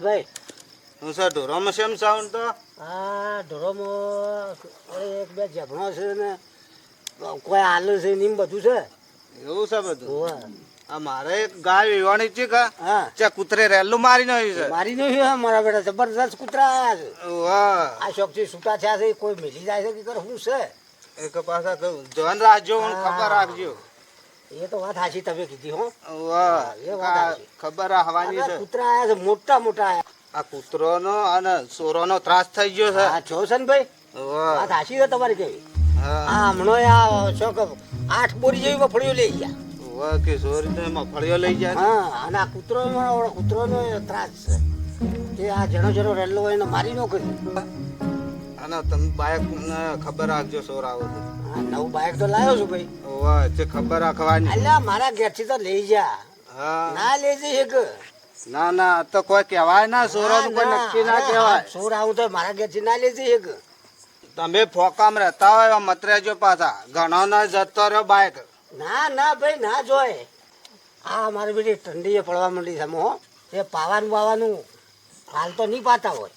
ભાઈ હું sir ઢોરોમાં શેમ sound તો આ ઢોરોમાં એક બે જભણો છે ને કોઈ આલુ છે ને એમ બધું છે. એવું છે બધું. હોવે. આ મારે એક ગાય વિવાણી છે કા હા ચા કૂતરે રેલું મારી નાખ્યું છે. મારી નહીં હે મારા બેટા જબરદસ્ત કૂતરા આયા છે. વાહ આ શોખથી છૂટા થયા છે કોઈ મેલી જાય છે કે કરે શું છે. એક પાછા તો ધ્યાન રાખજો મને ખબર રાખજો. એ તો વાત સાચી તમે કીધી હો. વાહ એ વાત સાચી. ખબર રાખવાની છે. કૂતરા આયા છે મોટા મોટા આયા. આ કૂતરોનો અને સોરોનો ત્રાસ થઈ ગયો છે. હા છો છે ને ભાઈ વાહ વાત સાચી છે તમારી કેવી. હા આ હમણાં આ શોખ 8 બોરી જેવી મફળીઓ લઈ ગયા. વાહ કે સોરી તો એમાં ફળિયો લઈ જાય. હા અને આ કૂતરોનો ત્રાસ છે કે આ જણો જણો રેલો હોય એને મારી ન કર્યું. અને તમે બાઇક ને ખબર રાખજો સોર આવો તો. હા નવું બાઇક તો લાવ્યો છું ભાઈ. વાહ તે ખબર રાખવાની. અલ્યા મારા ઘેરથી તો લઈ જા. હા ના લઈ જઈ એક ના ના આ તો કોઈ કહેવાય ના સોરો કોઈ નક્કી ના કહેવાય. સોર આવું તો મારા ઘેરથી ના લઈ જઈ એક. તમે ફોકામ રહેતા હોય મત રહેજો પાછા ઘણો ના જતો રહ્યો બાઇક. ના ના ભાઈ ના જોય. આ મારી બેટી ઠંડીએ પડવા માંડી છે હો. એ પાવાનું બાવાનું હાલ તો નહીં પાતા હોય.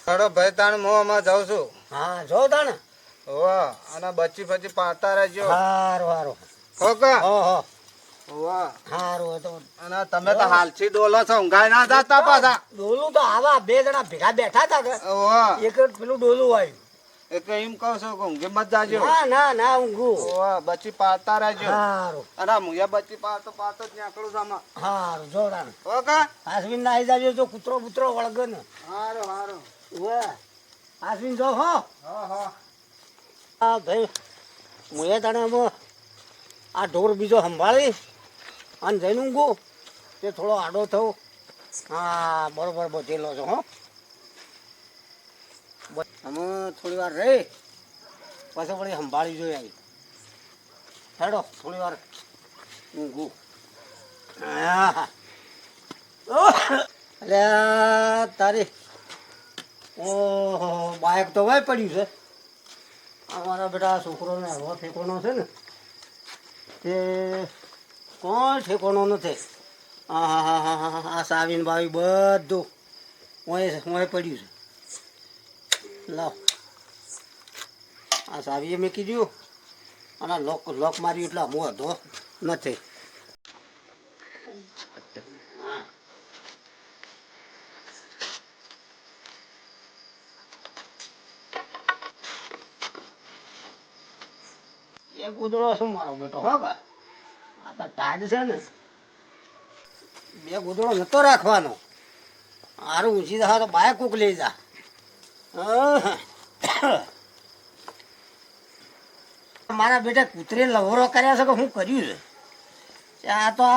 ચડો ભાઈ તાણ હું આમાં જાઉં છું. હા જો તાણે વાહ અને બચી ફચી પાતા રહેજો. હારું હારું ખોકા ઓહો વાહ હારું તો અને તમે તો હાલથી ડોલો છો ઊંઘાઈ ના જતા પાછા. ડોલું તો આવા બે જણા ભેગા બેઠા હતા કે વાહ એક જ પેલું ડોલું આવ્યું. એટલે એમ કહું છું કે ઊંઘી મત જાજો. ના ના ના ઊંઘું. વાહ બચી પાતા રહેજો. હારું અને મુયા બચી પાતો પાતો જ નીકળું છું આમાં. હારું જોડાણ ખોકા આશ્વિન ના આવી જાજો જો કૂતરો બુતરો વળગે ને. હારું હારું. વાહ આશ્વિન જો હો. હા હા હા ભાઈ હું એ તને આ ઢોર બીજો સંભાળી અને જઈને ઊંઘું તે થોડો આડો થયો. હા બરોબર બધેલો છો હો. અમે થોડી વાર રહી પછી વળી સંભાળી જોઈએ આવી હેડો થોડી વાર ઊંઘું. એટલે તારી ઓહો બાઇક તો વાય પડ્યું છે. અમારા બેટા છોકરોને હવા ઠેકોનો છે ને તે કોઈ ઠેકોનો નથી. હા હા હા હા હા આ સાવીન બાવી બધું ઓય પડ્યું છે. લાવ આ સાવીએ મેં કીધું અને લોક માર્યું એટલે હું હતો નથી. એ કૂતરો શું મારો બેટો હો કા આ તો ટાઈડ છે ને બે કૂતરો નતો રાખવાનો. હારું ઊંચી દા તો બાય કૂક લઈ જા. મારા બેટા કૂતરે લવરો કર્યા છે કે હું કર્યું છે આ તો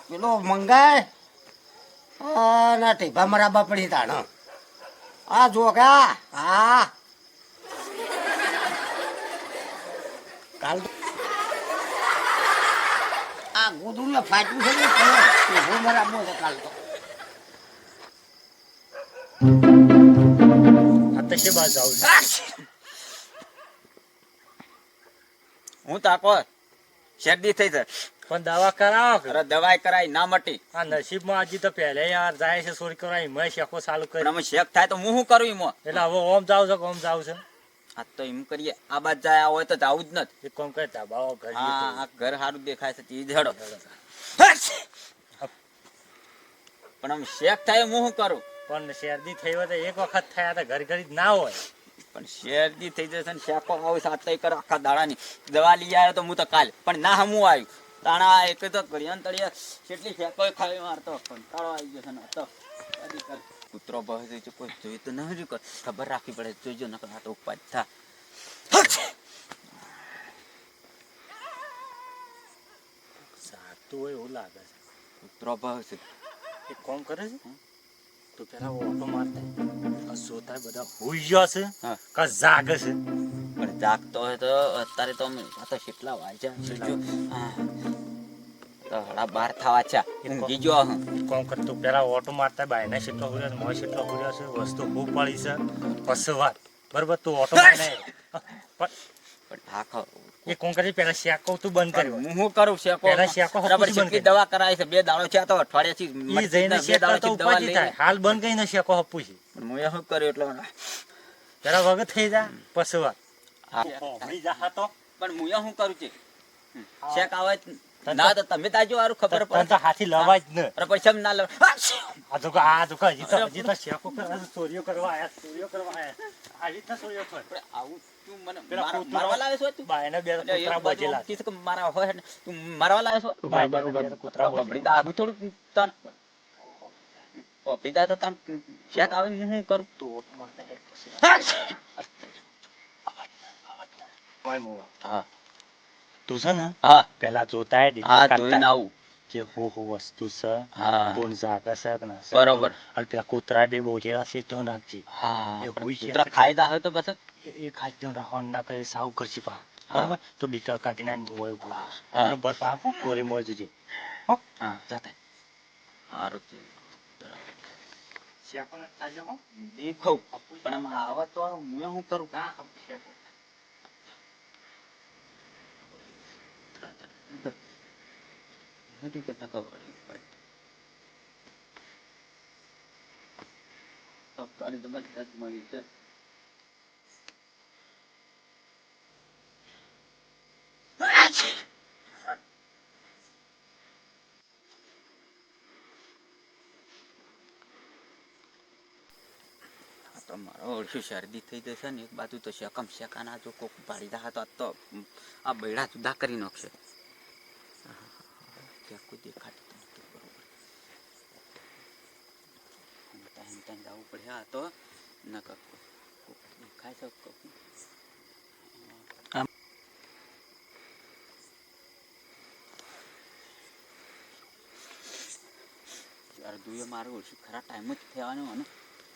પેલો મંગાય ના ટીભા મરાબા પડી તાણ આ જો કા હા કાલ આ ગોદડું ફાટ્યું છે ને ટીભો મરાબો છે કાલ તો. આ તો કે બાજુ આવું હું તાકો શરદી થઈ છે પણ દવા કરાવો કે અરે દવાઈ કરાઈ ના મટી. આ નસીબમાં હજી તો પહેલે યાર જાય છે સોરી કરાવી મેં શેકો ચાલુ પણ કરી અમે શેક થાય તો હું શું કરું એમાં. એટલે હવે ઓમ જાવ છે કે ઓમ જાવ છે આ તો એમ કરીએ આ બાદ જાય હોય તો જાવું જ નથી. એક કામ કરે ધાબાઓ ઘર હા આ ઘર સારું દેખાય છે ઈ જ હેડો. પણ આમ શેક થાય હું શું કરું. પણ શરદી થઈ હોય તો એક વખત થયા તો ઘર ઘડી જ ના હોય. પણ શેરદી થઈ જશે ને શેકો આવે સાત કર આખા દાડાની દવા લઈ આવ્યો તો હું તો કાલે પણ ના હમું આવ્યું તાણા એક તો ઘડિયાળ તળિયે કેટલી શેકો ખાવી મારતો કંટાળો આવી ગયો છે ને તો કદી કર કૂતરો બહે છે કોઈ જોઈ તો ના જ ખબર રાખવી પડે જોઈજો નકર આ તો ઉપાજ થા. સાતું હોય એવું લાગે છે. કૂતરો બહે છે એક કામ કરે છે તો પેલા ઓટો મારતા જોતા બધા હુઈ ગયો છે હા. કે જાગે છે. પણ જાગતો હોય તો અત્યારે તો અમે આ તો કેટલા વાગ્યા જોજો હા તો હડા 12 થવા છે ઊંઘી ગયો હું. કોમ કરતું પેલા ઓટો મારતા બાયના કેટલો હુર્યો મોય કેટલો હુર્યો છે વસ્તુ ખૂબ પડી છે પછી વાત બરોબર તું ઓટો મારને પણ પણ હા ખાવ એ કોણ કરી પેલા શેકો તું બંધ કર્યો હું શું કરું શેકો પેલા શેકો બરાબર હપુસી બંધ કેટલી કરી. દવા કરાવી છે 2 દાડો છે આ તો અઠવાડિયાથી ઈ જઈને બે શેકો તો દાડોથી દવા ઉપાધિ લઈ થાય હાલ બંધ કરીને શેકો હપુસી પણ હું એ શું કર્યું એટલે પેલા વગર થઈ જા પસવા હા. ભણી જા તો પણ હું એ શું કરું છે શેક આવે ના તો તમે તાજો વારું ખબર તને તો પડે હાથી લવાય જ ને અરે પૈસા ના લે આ તો હજી તો શેકો ચોરીઓ કરવા આયા હજી તો ચોરીઓ થાય આવું તું મને પેલા કૂતરો- મારવા લાવે છો તું બાયને બે એટલે એક કૂતરા બાજુ બજેલા આમ કીધું કે મારા હોય ને તું મારવા લાવે છો બરોબર કૂતરા બબડી દા આગું થોડું તન બબડી દા તો તમ શેક આવે ને હું કરું તો હા તું છે ને હા પેલા જોતા હા ધોઈને આવું જે હું વસ્તુ છે હા કોણ જાગે છે કે ના બરોબર અને પેલા કૂતરા બે બોજેલા છે તો નાખજે હા એ હોય છે. કૂતરા ખાઈ દા હોય તો બસ એ ખાદ્ય રાખવાનું ના કરે સાવ કરશી પા હા. બરાબર તો બીટા કાઢી ના હોય હા. બરાબર પાકો કોરી મોજ જજે હા જાતે સારું છે શેકો ના તાજો હો દેખો પણ આમાં આવા તો હું શું કરું નથી કે તકો પડી તો બસ મળી છે તો મારો ઓળશું શરદી થઈ જશે ને એક બાજુ તો શેકમ શેકાના જો કોક પાડી દા તો આ બૈડા જુદા કરી નાખશે ત્યાં કોઈ દેખાતું નથી બરોબર ત્યાં જવું પડે આ તો ન દેખાય છે અડધું મારું ઓળશું ખરા ટાઈમ જ થવાનો મને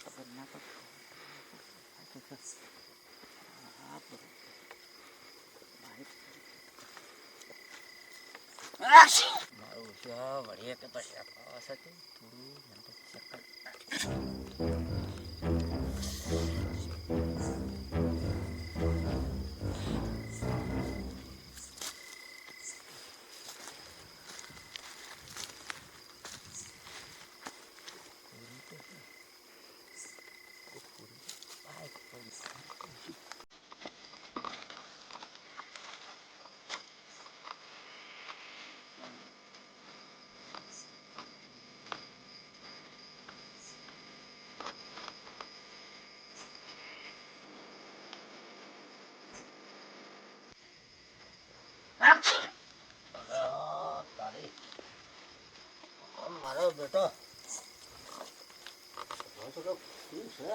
ખબર ના પડે મારું વળીએ કે પછી થોડું મારો બેટો શું છે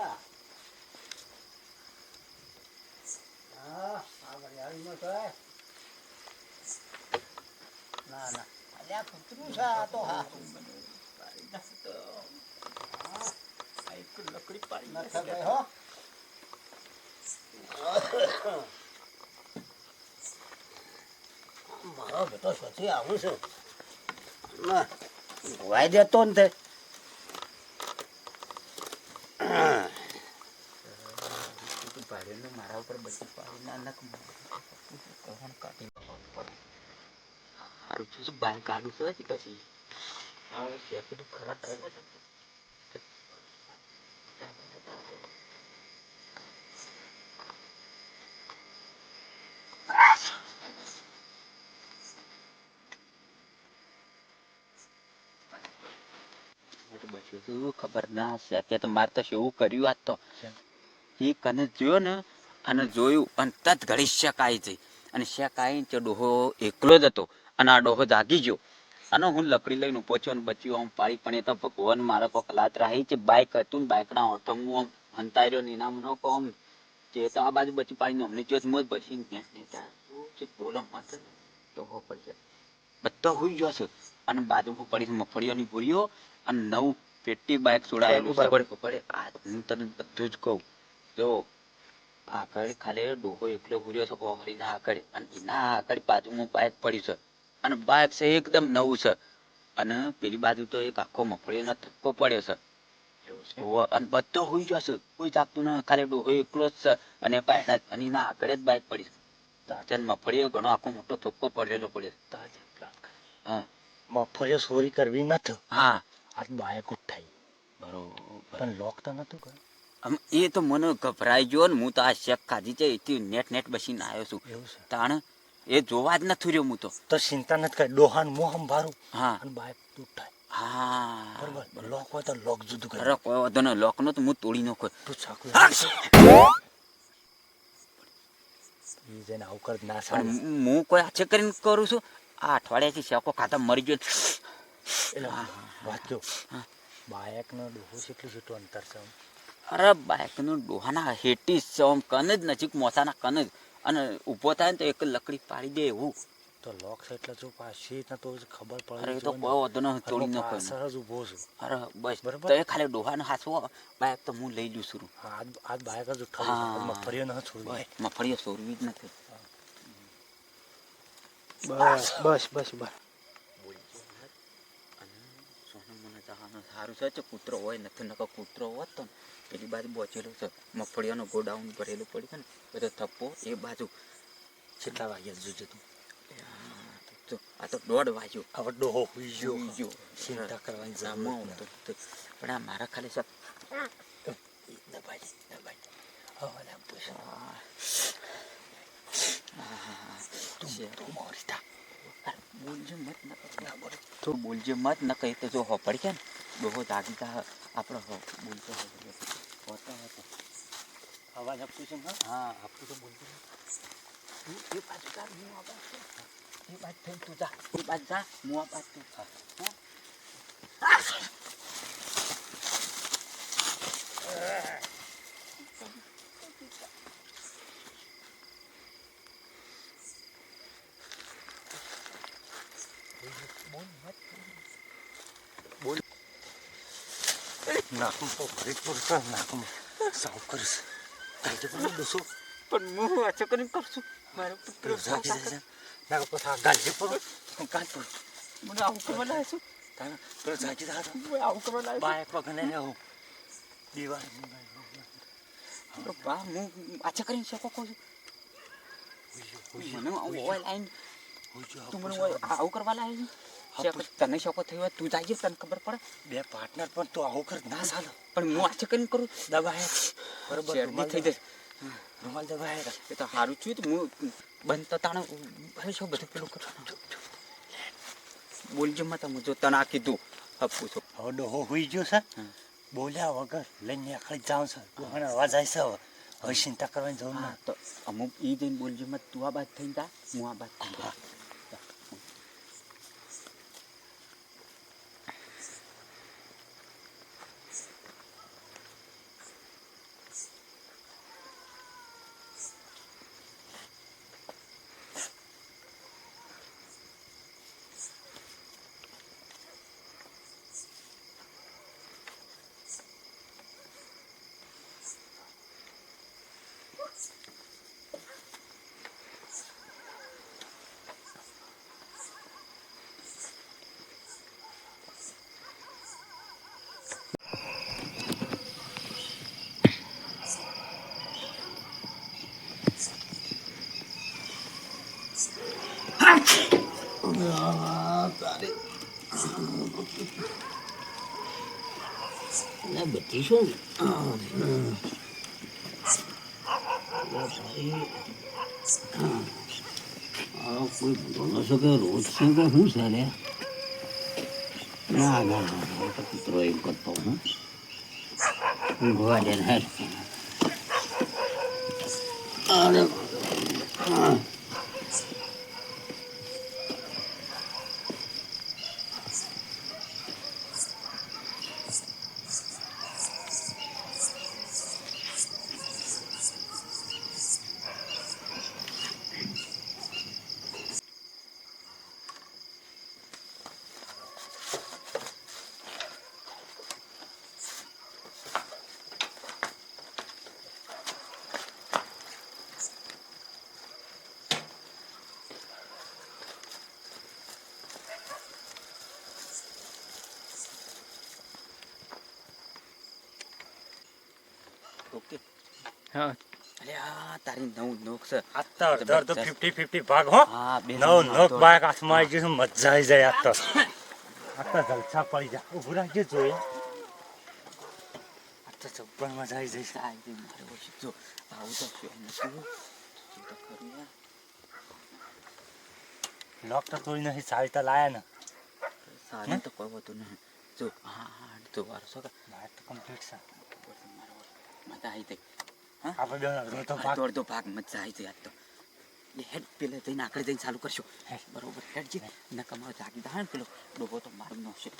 આ ઘડિયાળીમાં છે ના ના અલ્યા કૂતરું છે આ તો હા લકડી પાડી નથી ભાઈ હો મારો બેટો સ્વથી આવું છું ના ધોવાઈ દેતો ને તે મારા ઉપર બધી પાડી ના કાઢી સારું છું બાઈક કાઢું છે પછી ખરા ટાઈમ ખબર ના હશે અત્યારે તો મારે તો એવું કર્યું આજ તો એ કને જોયો ને અને જોયું અને તત ઘડી શેક આવી જઈ અને શેક આવી તે ડોહો એકલો જ હતો અને આ ડોહો જાગી ગયો અને હું લકડી લઈને પહોંચ્યો અને બચ્યું આમ પાડી પણ એ તો ભગવાન મારા કોક લાત રહી છે બાઈક હતું ને બાઈકના ઓટો હું આમ હંતાઈ રહ્યો નીનામ નો કોમ જે તો આ બાજુ બચી પાડીને અમને જો મોજ પછી બોલો મત ડોહો પડશે બધો હોઈ ગયો છે અને બાજુ પડી મફળીઓની ગોળીઓ અને નવું પેટી બાઈક છોડાયેલું પડે આ હું તને બધું જ કહું જો આગળ ખાલી ડોહો એકલો ભૂર્યો છે ઓહરી ના આગળ અને એના આગળ બાજુમાં બાઈક પડ્યું છે અને બાઈક છે એકદમ નવું છે અને પેલી બાજુ તો એક આખો મફળીનો ધક્કો પડ્યો છે અને બધો હોઈ ગયો છે કોઈ જાગતું ના ખાલી ડોહો એકલો જ છે અને બાઈક અને એના આગળ જ બાઈક પડી છે ત્યાં મફળીઓ ઘણો આખો મોટો થપ્પો પડેલો પડ્યો. હા મફળીઓ ચોરી કરવી નથી. હા આજ બાયક ઉઠાઈ બરોબર. પણ લોક તો નતું કર્યું. આમ એ તો મને ગભરાઈ ગયો ને. હું તો આ શેક ખાધી છે એથી નેટ બસીને આવ્યો છું. એવું છે તાણ એ જોવા જ નથી રહ્યો હું તો. તો ચિંતા નથી કરી. ડોહાન મોહ સંભાળું હા અને બાયક ઉઠાય. હા બરોબર. લોક હોય તો લોક જુદું કરે. અરે કોઈ વાંધો નહીં. લોકનો તો હું તોડી નાખું. તું ચાકુ ઈ જઈને આવું કર ના પણ સારું. હું કોઈ હાથે કરીને કરું છું. આ અઠવાડિયાથી શેકો ખાતા મરી ગયો. એટલે વાંચો હા. બાયકનો ડોહો કેટલું જેટલું અંતર છે. અરે બાઇકનું ડોહાના હેટી છે આમ કન જ નજીક મોસાના કન જ. અને ઊભો થાય ને તો એક લકડી પાડી દે એવું. તો લોક છે એટલે જો પાછી તો ખબર પડે. અરે એ તો કોઈ વાંધો નહીં. તોડી નાખો. પાછળ જ ઊભો છું. અરે બસ બરાબર. તો એ ખાલી ડોહાનો હાથવો બાઇક તો હું લઈ લઉં છું. હા આજ બાયક જ હા. ઉઠાવી. મફળીઓ ન છોડવી. બસ મફળીઓ સોરવી જ નથી. બસ બસ બસ બસ. સોનું મને જવાનું સારું છે. કૂતરો હોય નથી નકર કૂતરો હોત તો પેલી બાજુ બોચેલો છે. મગફળીઓનો ગોડાઉન ભરેલું પડ્યું છે ને બધો થપ્પો એ બાજુ. કેટલા વાગ્યા જોજે તું. આ તો 1:30 વાગ્યો. હવે ડોહો હુઈ ગયો. હુઈ ગયો. ચિંતા કરવાની જરૂર આમાં નથી. પણ આ મારા ખાલી સબ દબાઈ હવે ના પૂછ. તું મોરી થા. બોલજે મત ના બોલ. તો બોલજે મત ન કહી તો જો હોપડ કે ને ડોહો જાગી તા આપણો બોલતો હોતો હતો. અવાજ આપું છે ને. હા આપું તો બોલજો. તું એ બાજુ જા. હું આ બાજુ. એ બાજુ થઈને તું જા. એ બાજુ જા. હું આ બાજુ તું હા. નાકમાં તો ફરીદપુર છે. નાકમાં સાવ કરીશ. કાઢી પણ દોસો. પણ હું વાંચો કરીને કરશું. મારો પુત્ર જાગી જાય છે. નાક પર આ ગાલી પર કાઢ પર. મને આવું કરવા લાવે છું. તારા પેલો જાગી જાય તો હું આવું કરવા લાવે બાયક વગર ને આવું દીવાલ છું. બા હું વાંચો કરીને શેકો કહું છું. મને આવું હોય લાઈન તું મને હોય આવું કરવા લાવે છે. શેકો તને શેકો થયો હોય તું જાય તને ખબર પડે. બે પાર્ટનર પણ તો આવું કર ના ચાલે. પણ હું વાંચો કરીને કરું. દબાય બરોબર. શેરડી થઈ જશે. રૂમાલ દબાય. એ તો સારું છું તો હું બંધ તો તાણે ભાઈ શું બધું પેલું કરવાનું. બોલજો મત હું જો તને આ કીધું હપું છું. હવે ડોહો હુઈ ગયો છે. બોલ્યા વગર લઈને આખડી જાઉં છે. તું અવાજ આવી છે. હવે ચિંતા કરવાની જરૂર હા ના. તો અમુક ઈ જઈને બોલજો મત તું આ બાદ થઈને જા હું આ બાદ થઈને જા. બધી શું કોઈ ભૂલો છો કે રોજ છે કે શું છે રે? ના ના ના તો કૂતરો એમ કરતો હું ઊંઘવા દે ને હેઠ. અરે ઓકે હા અરે આ તારી નવ નોક છે આ તો અડધો 50-50 ભાગ હો હા બે નવ બાઈક હાથમાં આવી ગયું છે, મજા આવી જાય આ તો જલસા પડી જાય. ઊભું રાખજે જોઈએ આ તો જબ્બર મજા આવી જાય. સાહેબ મારે ઓછી જો આવું તો શું નથી જો તો ખરું યાર લોક તો તોડી નથી, સારી તો લાયા ને સારું તો કોઈ હોતું નહીં જો હા તો વારો છો કે બાઈક તો કમ્પ્લીટ છે. મજા આવી ગઈ આપણે બે અડધો તો ભાગ દોડતો ભાગ મજા આવી જાય આજ તો એટલે હેડ પેલે જઈને આકડે જઈને ચાલુ કરશો બરોબર હેડ જે ન કમાવ જાગી દા પેલો ડોબો તો મારું નો છે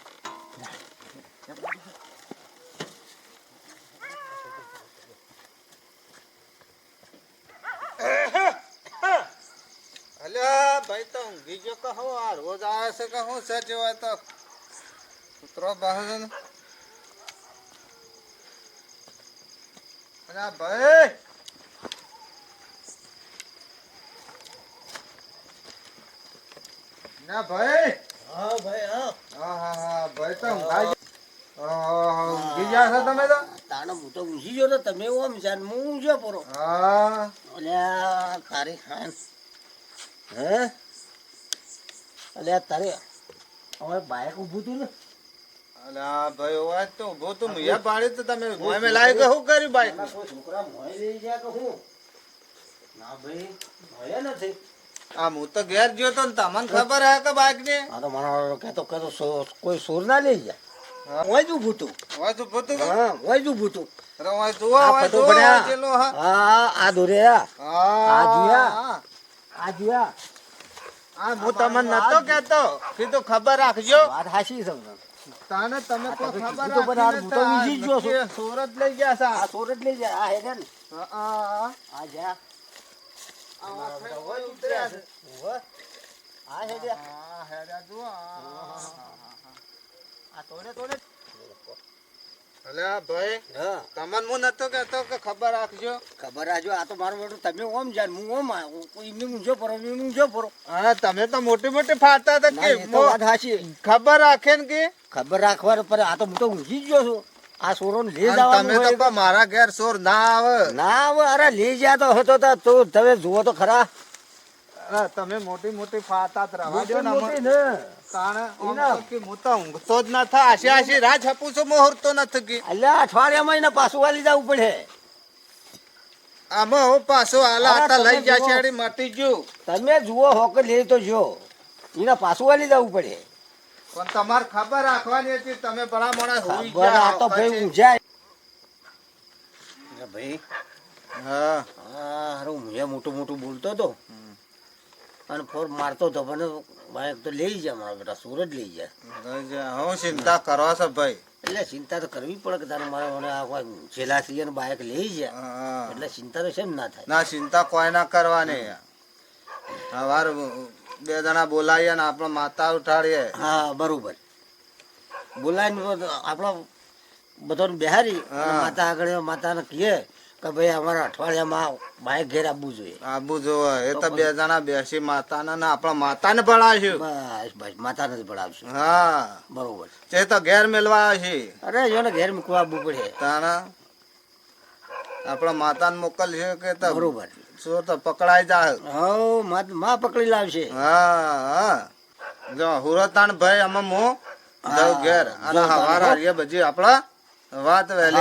અલ્યા ભાઈ તો ઊંઘી ગયો કે હું આ રોજ આવે છે કે હું છે જેવા તો કૂતરો બહાર છે ને. અલ્યા ભાઈ ના ભાઈ હા ભાઈ હા હા ભાઈ તો ઊંઘાઈ ગયા. ઊંઘી ગયા છો તમે તો. તાણે હું તો ઊંઘી ગયો ને તમે ઓમ છે ને હું ઊંઘ્યો પરો. હા અલ્યા તારી ખાન હે અલ્યા તારે હવે બાઈક ઊભું હતું ને અલ્યા ભાઈ ઓવા તો ઉભો તો મુયા પાડી તો તમે મોય મે લાવી કે શું કર્યું બાઈક એમાં કોઈ છોકરા મોય લઈ ગયા કે હું ના ભાઈ મોય નથી. આ હું તો ઘેર ગયો તો ને તમને ખબર હે કે બાઈક ની આ તો મારો કહેતો કોઈ સોર ના લઈ જાય મોય જ ઊભું હતું. હોય તો ભૂતું કે હા મોય જ ઊભું હતું. અરે હોય જુઓ આ હોય ફટો જુઓ પડ્યા. ચેલો હા હા આ દોર્યા આ જોયા. હા આ જોયા હા હું તમને નતો કેતો કીધું ખબર રાખજો વાત હાચી છે તમને. તાને તમે આ કોઈ તો ખબર કીધું તો પણ આ રાખી હું તો ઊંઘી જ ગયો છું. નક્કી સુરત લઈ ગયા છે આ સોર જ લઈ જાય આ હેડે ને હા આ જા આ વાફે કોઈ ઉતર્યા છે આ હેડે હા હેડ્યા જુઓ આ તોડે તોડે અલ્યા ભાઈ હા તમને હું નતો કેતો કે ખબર રાખજો ખબર આજો આ તો મારું બેટું તમે ઓમ જાણ હું ઓમ એમને ઊંઝો પરો એમને ઊંઝો પરો. હા તમે તો મોટી મોટી ફાડતા હતા ના, કે એ તો વાત હાચી. ખબર રાખે ને કે ખબર રાખવાનું પર આ તો હું તો ઊંઘી જ ગયો છું. આ સોરો ને લઈ અને જવાનું તમે તો હોય કહો મારા ઘેર સોર ના આવે ના હવે અરે લઈ ગયા તો હતો તો તમે જુઓ તો ખરા અરે તમે મોટી મોટી ફાડતા જ રહેવા દો ને મોટી અમને. ને તાણે આમ એના. તો કે હું તો ઊંઘતો જ ના થા આશી આશી રાત છપું છું મુહૂર્તો નથી કે અલ્યા અઠવાડિયામાં એને પાછું વાલી જવું પડે. આમાં હું પાછો આલા અરે આટા તમે લઈ ગયા જુઓ. છે એડી મટી ગયું તમે જુઓ હોક લઈ તો જો એને પાછું વાલી જવું પડે. પણ તમારે ખબર રાખવાની હતી તમે ભલા મોણા હોઈ ખબર આ તો ભાઈ ઊંઝાય. ભાઈ હા હા હારું હું મોટું મોટું બોલતો હતો અને ફોર મારતો હતો પણ બાઈક તો લઈ જાય મારા બેટા સુરત લઈ જાય. હું ચિંતા કરો છો ભાઈ એટલે ચિંતા તો કરવી પડે કે તારે મારે મને આ કોઈ છેલ્લા સિઝન બાઈક લઈ જાય હા. એટલે ચિંતા તો શેમ ના થાય. ના ચિંતા કોઈ ના કરવાની હવાર બે જણા બોલાવીએ ને આપણે માતા ઉઠાડીએ હા બરોબર બોલાવીને આપણો બધાને બેહારી અને હા. માતા આગળ માતાને કહે કે ભાઈ અમારા અઠવાડિયામાં બાઈક ઘેર આવવું જોઈએ. આબુ જોવે એ તો બે જણા બેસી માતાને ને આપણા માતાને ભણાવશું બસ બસ માતાને જ ભણાવશું. હા બરોબર તે તો ઘેર મેળવા છે અરે જો ને ઘેર મૂકવા આવવું પડે. તાણા આપણા માતાને મોકલશે કે તો બરોબર શું તો પકડાઈ જાય હવ માં પકડી લાવશે. હા હા જો હુરતાણ ભાઈ અમે હું જાઉં ઘેર અને જાઉં તાણ, હવાર હો. હારીએ બધી આપણા વાત વહેલી